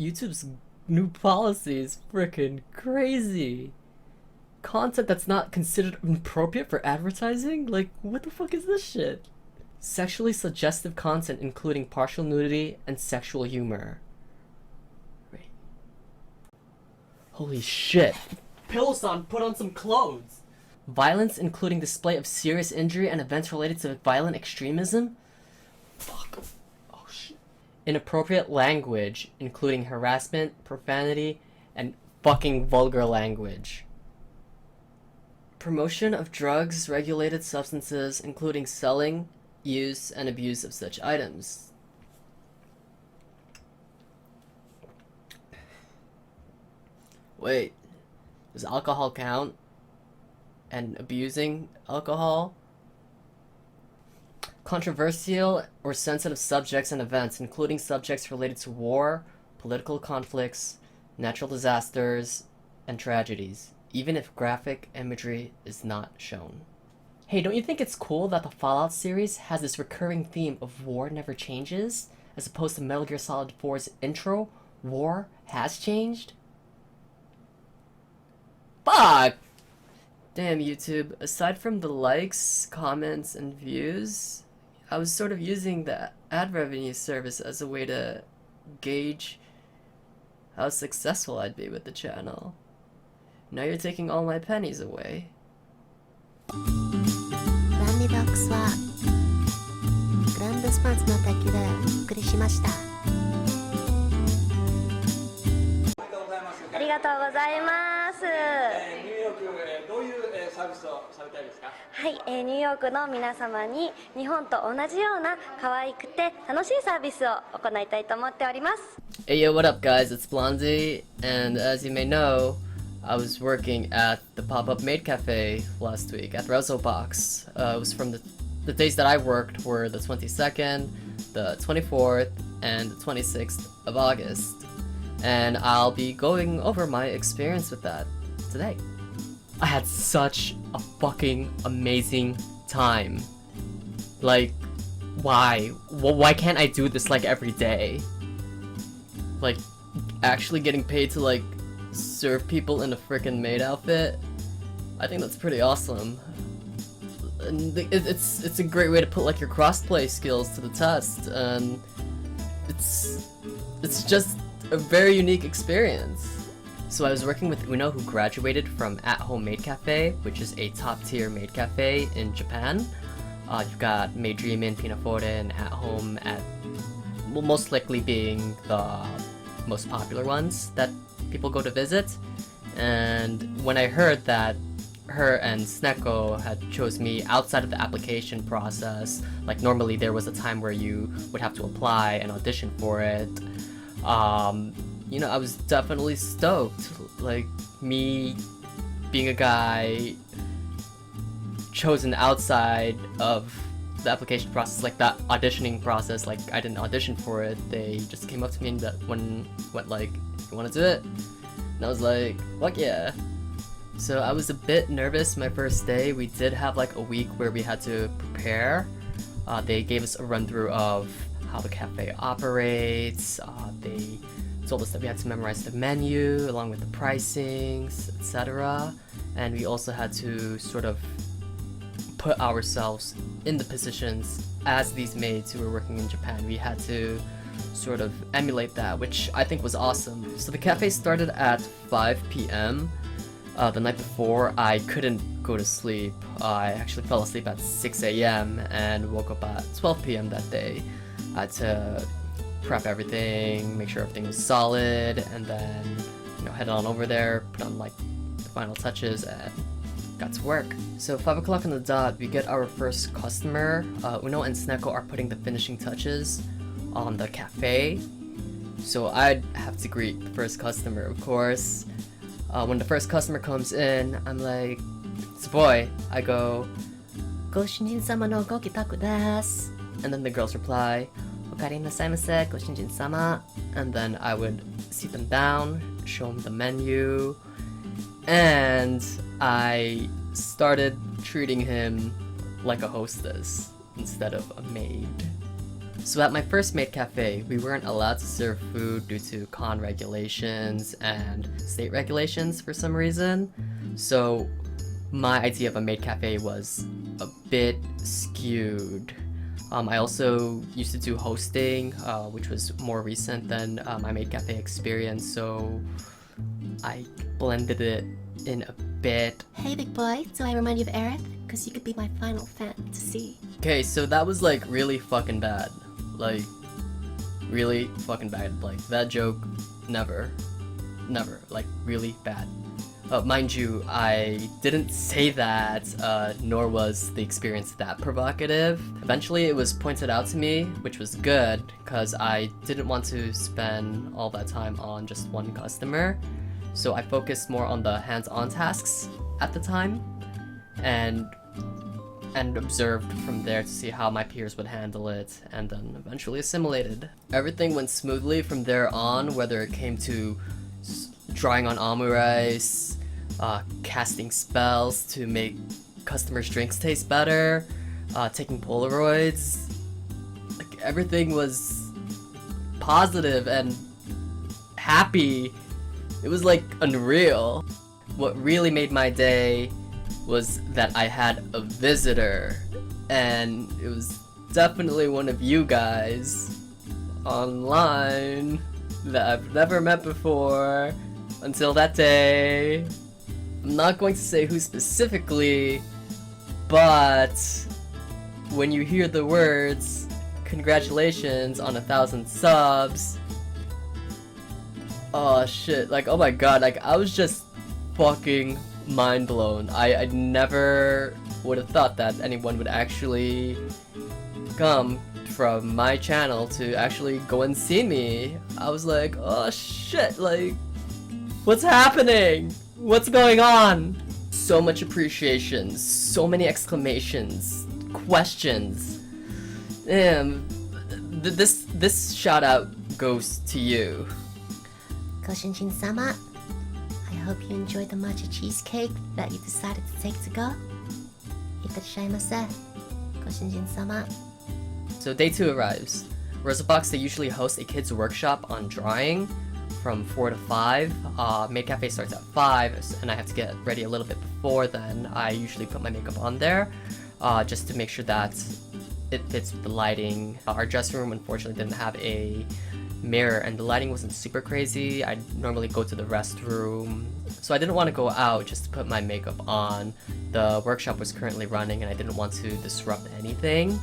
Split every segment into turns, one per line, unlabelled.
YouTube's new policy is freaking crazy. Content that's not considered appropriate for advertising? Like, what the fuck is this shit? Sexually suggestive content including partial nudity and sexual humor. Wait. Holy shit. Pillow-san, put on some clothes! Violence including display of serious injury and events related to violent extremism? Fuck. Oh shit. Inappropriate language including harassment, profanity, and fucking vulgar language. Promotion of drugs, regulated substances, including selling, use, and abuse of such items. Wait, does alcohol count? And abusing alcohol? Controversial or sensitive subjects and events, including subjects related to war, political conflicts, natural disasters, and tragedies, even if graphic imagery is not shown. Hey, don't you think it's cool that the Fallout series has this recurring theme of war never changes, as opposed to Metal Gear Solid 4's intro, war has changed? Fuck! Damn, YouTube, aside from the likes, comments, and views, I was sort of using the ad revenue service as a way to gauge how successful I'd be with the channel. Now you're taking all my pennies away.
Blondie はグランドスパンツの卓球でお送りしました。ありがとうございます。
ニューヨーク、どういうサービスをされたいですか？
はい、ニューヨークの皆様に日本と同じような可愛くて楽しいサービスを行いたいと思っております。
Hey yo, what up guys, it's Blondie, and as you may know, I was working at the pop-up Maid Cafe last week at Resobox. It was from the days that I worked were the 22nd, the 24th, and the 26th of August. And I'll be going over my experience with that today. I had such a fucking amazing time. Like, why? Why can't I do this like every day? Like, actually getting paid to like serve people in a freaking maid outfit? I think that's pretty awesome. And it's a great way to put like your crossplay skills to the test, and it's just a very unique experience. So I was working with Uno, who graduated from At Home Maid Cafe, which is a top-tier maid cafe in Japan. You've got Maid Dreamin', Pinafore, and At Home at, well, most likely being the most popular ones that people go to visit. And when I heard that her and Sneko had chose me outside of the application process, like normally there was a time where you would have to apply and audition for it, you know, I was definitely stoked. Like, me being a guy chosen outside of the application process, like that auditioning process, like I didn't audition for it, they just came up to me and went like, you wanna do it? And I was like, fuck yeah. So I was a bit nervous my first day. We did have like a week where we had to prepare. They gave us a run through of how the cafe operates. They told us that we had to memorize the menu along with the pricings, etc. And we also had to sort of put ourselves in the positions as these maids who were working in Japan. We had to sort of emulate that, which I think was awesome. So the cafe started at 5 p.m. The night before, I couldn't go to sleep. I actually fell asleep at 6 a.m. and woke up at 12 p.m. that day. I had to prep everything, make sure everything was solid, and then, you know, head on over there, put on like the final touches, and got to work. So 5 o'clock on the dot, we get our first customer. Uno and Sneko are putting the finishing touches on the cafe. So I'd have to greet the first customer, of course. When the first customer comes in, I'm like, it's a boy. I go, ご主人様のご帰宅です. And then the girls reply, おかえりなさいませ、ご主人様. And then I would sit them down, show them the menu, and I started treating him like a hostess instead of a maid. So at my first maid cafe, we weren't allowed to serve food due to con regulations and state regulations for some reason. So my idea of a maid cafe was a bit skewed. I also used to do hosting, which was more recent than my maid cafe experience, so I blended it in a bit.
Hey big boy, do I remind you of Aerith? Because you could be my final fantasy.
Okay, so that was like really fucking bad. Like, really fucking bad. Like, that joke, never. Like, really bad. Mind you, I didn't say that, nor was the experience that provocative. Eventually it was pointed out to me, which was good, because I didn't want to spend all that time on just one customer. So I focused more on the hands-on tasks at the time, and observed from there to see how my peers would handle it, and then eventually assimilated. Everything went smoothly from there on, whether it came to drawing on omurice, casting spells to make customers' drinks taste better, taking Polaroids. Like, everything was positive and happy. It was like unreal. What really made my day was that I had a visitor, and it was definitely one of you guys online that I've never met before until that day. I'm not going to say who specifically, but when you hear the words congratulations on 1,000 subs, oh shit, like, oh my god, like, I was just fucking mind blown. I never would have thought that anyone would actually come from my channel to actually go and see me. I was like, oh shit, like, what's happening? What's going on? So much appreciation, so many exclamations, questions. Damn, this shout out goes to you.
Goshinjin-sama, I hope you enjoyed the matcha cheesecake that you decided to take to go. Itachimase, Goshinjin-sama.
So day 2 arrives. Resobox, they usually host a kids workshop on drawing from 4 to 5. Maid Cafe starts at 5, and I have to get ready a little bit before then. I usually put my makeup on there, just to make sure that it fits with the lighting. Our dressing room unfortunately didn't have a mirror, and the lighting wasn't super crazy. I normally go to the restroom, so I didn't want to go out just to put my makeup on. The workshop was currently running, and I didn't want to disrupt anything.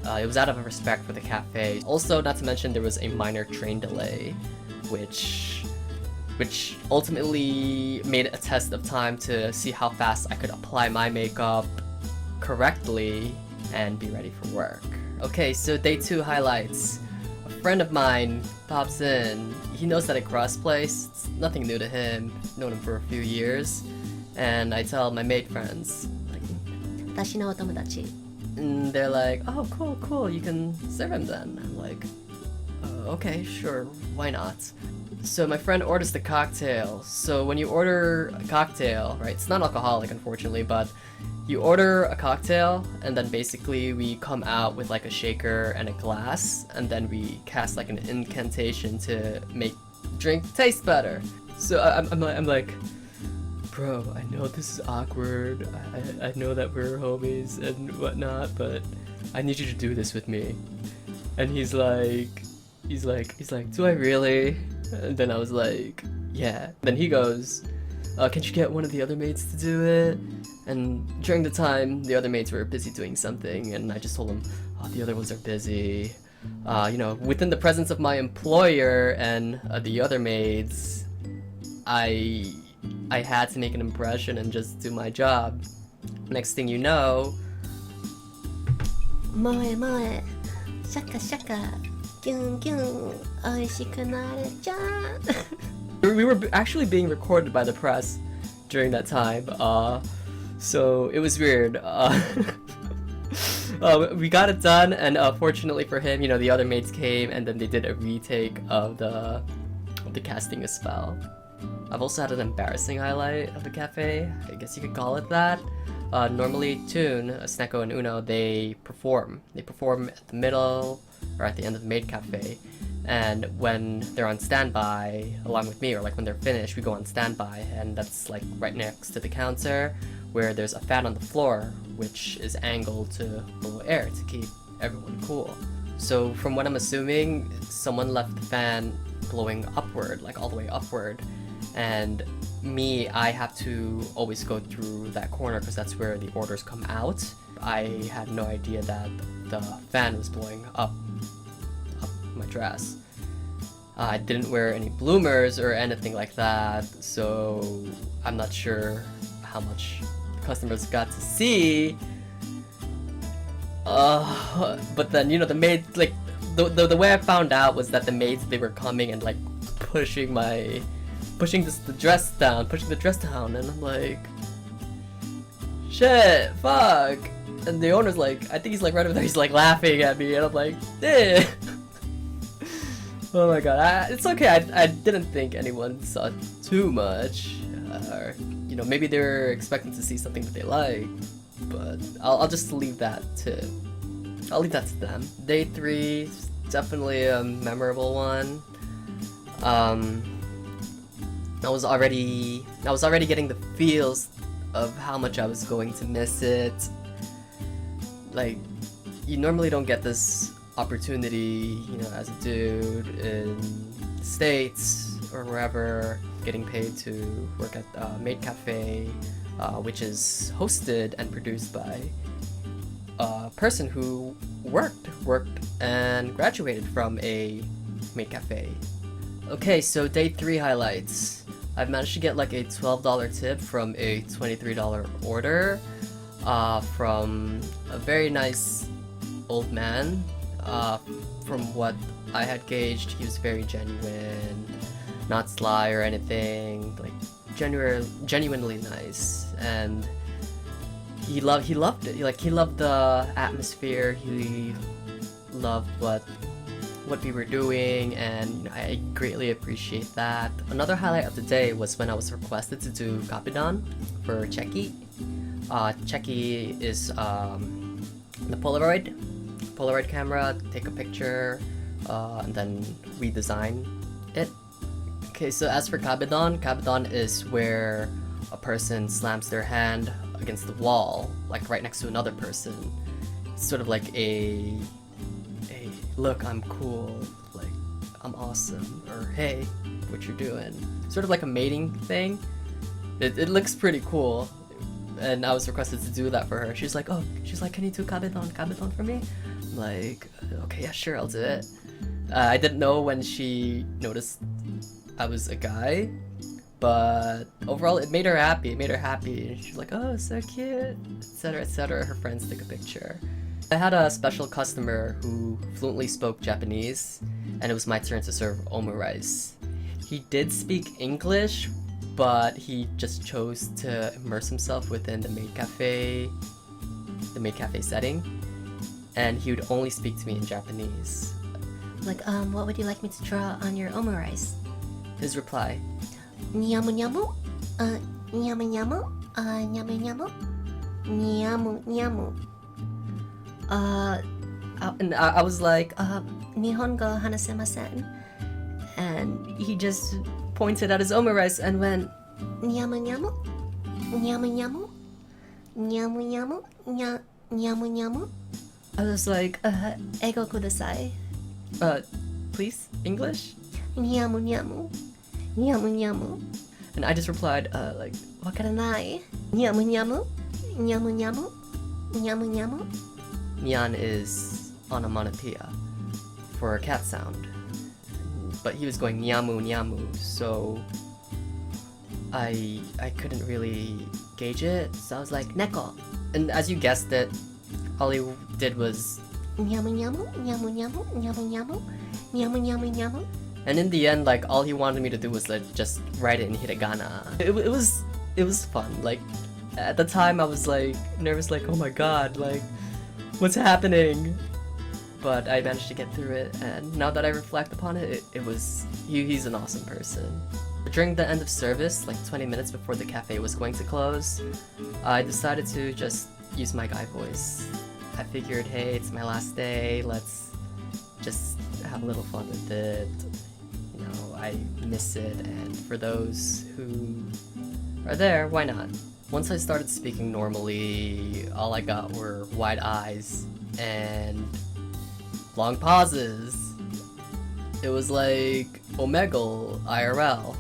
It was out of respect for the cafe. Also, not to mention, there was a minor train delay, which ultimately made it a test of time to see how fast I could apply my makeup correctly and be ready for work. Okay, so day 2 highlights. A friend of mine pops in. He knows that I crossplay. It's nothing new to him. Known him for a few years. And I tell my maid friends, like,
私のお友達.
and they're like, oh, cool, you can serve him then. I'm like, okay, sure, why not? So my friend orders the cocktail. So when you order a cocktail, right, it's not alcoholic unfortunately, but you order a cocktail, and then basically we come out with like a shaker and a glass, and then we cast like an incantation to make the drink taste better. So I'm like, bro, I know this is awkward, I know that we're homies and whatnot, but I need you to do this with me. And he's like, do I really? And then I was like, yeah. Then he goes, can you get one of the other maids to do it? And during the time, the other maids were busy doing something, and I just told them, oh, the other ones are busy. You know, within the presence of my employer and the other maids, I had to make an impression and just do my job. Next thing you know,
Moe moe, shaka shaka, gyun gyun, oishikunarechan.
we were actually being recorded by the press during that time, so it was weird. We got it done, and fortunately for him, you know, the other maids came, and then they did a retake of the casting a spell. I've also had an embarrassing highlight of the cafe, I guess you could call it that. Normally Toon, Sneko, and Uno, they perform. They perform at the middle or at the end of the maid cafe. And when they're on standby along with me, or like when they're finished, we go on standby, and that's like right next to the counter where there's a fan on the floor which is angled to blow air to keep everyone cool. So from what I'm assuming, someone left the fan blowing upward, like all the way upward, and me, I have to always go through that corner because that's where the orders come out. I had no idea that the fan was blowing up my dress. I didn't wear any bloomers or anything like that, so I'm not sure how much customers got to see. But then, you know, the maid, like, the way I found out was that the maids, they were coming and like pushing the dress down, and I'm like, shit, fuck. And the owner's like, I think he's like right over there, he's like laughing at me, and I'm like, eh. Oh my god, it's okay, I didn't think anyone saw too much, or, you know, maybe they were expecting to see something that they like, but I'll just leave that to them. Day 3 is definitely a memorable one. I was already getting the feels of how much I was going to miss it. Like, you normally don't get this opportunity, you know, as a dude in the States or wherever, getting paid to work at Maid Cafe, which is hosted and produced by a person who worked and graduated from a Maid Cafe. Okay, so day 3 highlights. I've managed to get like a $12 tip from a $23 order from a very nice old man. From what I had gauged, he was very genuine, not sly or anything, like genuinely nice, and he loved it. Like, he loved the atmosphere, he loved what we were doing, and you know, I greatly appreciate that. Another highlight of the day was when I was requested to do Kapidan for Cheki. Cheki is the Polaroid camera, take a picture, and then redesign it. Okay, so as for Kapidan is where a person slams their hand against the wall, like right next to another person. It's sort of like a look, I'm cool, like, I'm awesome, or hey, what you're doing. Sort of like a mating thing. It looks pretty cool, and I was requested to do that for her. She's like, can you do Kapidan for me? I'm like, okay, yeah, sure, I'll do it. I didn't know when she noticed I was a guy, but overall it made her happy. She's like, oh, so cute, etc, etc. Her friends took a picture. I had a special customer who fluently spoke Japanese, and it was my turn to serve omurice. He did speak English, but he just chose to immerse himself within the maid cafe setting, and he would only speak to me in Japanese.
Like, what would you like me to draw on your omurice?
His reply,
Nyamu nyamu, nyamu nyamu, nyamu nyamu, nyamu nyamu.
and I was like,
Nihongo hanasemasen.
and he just pointed at his omurice and went,
Nyamu nyamu, nyamu nyamu, nyamu nyamu, nyamu nyamu.
I was like,
Ego kudasai.
Please, English?
Nyamu nyamu, nyamu nyamu.
And I just replied, like,
Wakaranai. Nyamu nyamu, nyamu nyamu, nyamu nyamu.
Nyan is onomatopoeia for a cat sound, but he was going nyamu nyamu, so I couldn't really gauge it, so I was like, neko. And as you guessed it, all he did was
Nyamu nyamu, nyamu nyamu, nyamu nyamu, nyamu nyamu nyamu.
and in the end, like, all he wanted me to do was like just write it in hiragana. It was fun. Like, at the time I was like nervous, like, oh my god, like, what's happening? But I managed to get through it, and now that I reflect upon it, he's an awesome person. During the end of service, like 20 minutes before the cafe was going to close, I decided to just use my guy voice. I figured, hey, it's my last day, let's just have a little fun with it. You know, I miss it, and for those who are there, why not? Once I started speaking normally, all I got were wide eyes and long pauses. It was like Omegle IRL.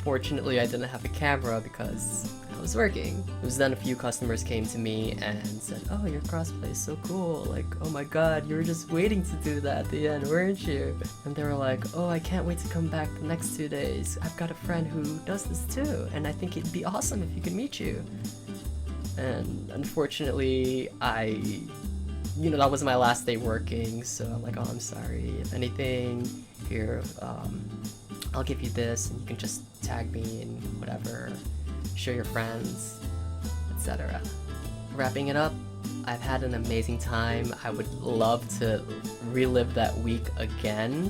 Fortunately, I didn't have a camera because I was working. It was then a few customers came to me and said, "Oh, your crossplay is so cool. Like, oh my god, you were just waiting to do that at the end, weren't you?" And they were like, "Oh, I can't wait to come back the next 2 days. I've got a friend who does this too, and I think it'd be awesome if you could meet you." And unfortunately, that was my last day working, so I'm like, "Oh, I'm sorry. If anything, here, I'll give you this, and you can just tag me and whatever, show your friends, etc." Wrapping it up, I've had an amazing time. I would love to relive that week again.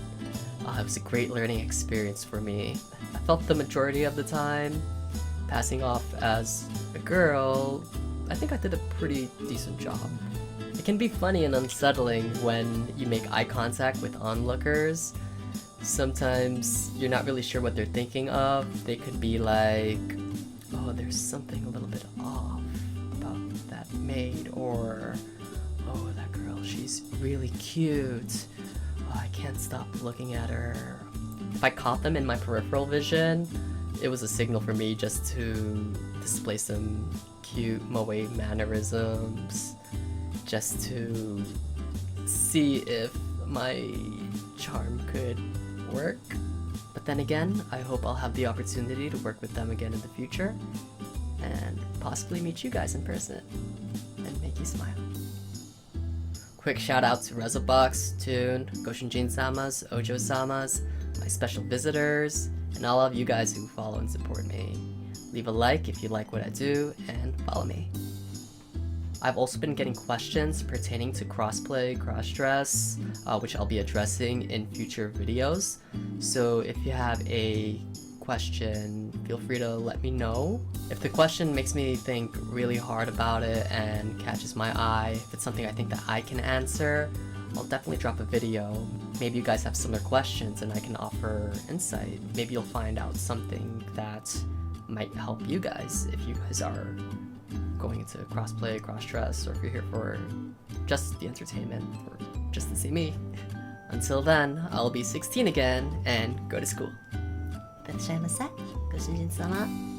It was a great learning experience for me. I felt the majority of the time passing off as a girl. I think I did a pretty decent job. It can be funny and unsettling when you make eye contact with onlookers. Sometimes you're not really sure what they're thinking of. They could be like, "Oh, there's something a little bit off about that maid," or, "Oh, that girl, she's really cute. Oh, I can't stop looking at her." If I caught them in my peripheral vision, it was a signal for me just to display some cute moe mannerisms, just to see if my charm could work. But then again, I hope I'll have the opportunity to work with them again in the future and possibly meet you guys in person and make you smile. Quick shout out to Resobox, Toon, Goshinjin-samas, Ojo-samas, my special visitors, and all of you guys who follow and support me. Leave a like if you like what I do, and follow me. I've also been getting questions pertaining to crossplay, crossdress, which I'll be addressing in future videos. So if you have a question, feel free to let me know. If the question makes me think really hard about it and catches my eye, if it's something I think that I can answer, I'll definitely drop a video. Maybe you guys have similar questions and I can offer insight. Maybe you'll find out something that might help you guys if you guys are going into crossplay, crossdress, or if you're here for just the entertainment or just to see me. Until then, I'll be 16 again and go to school.
いらっしゃいませ。ご主人様。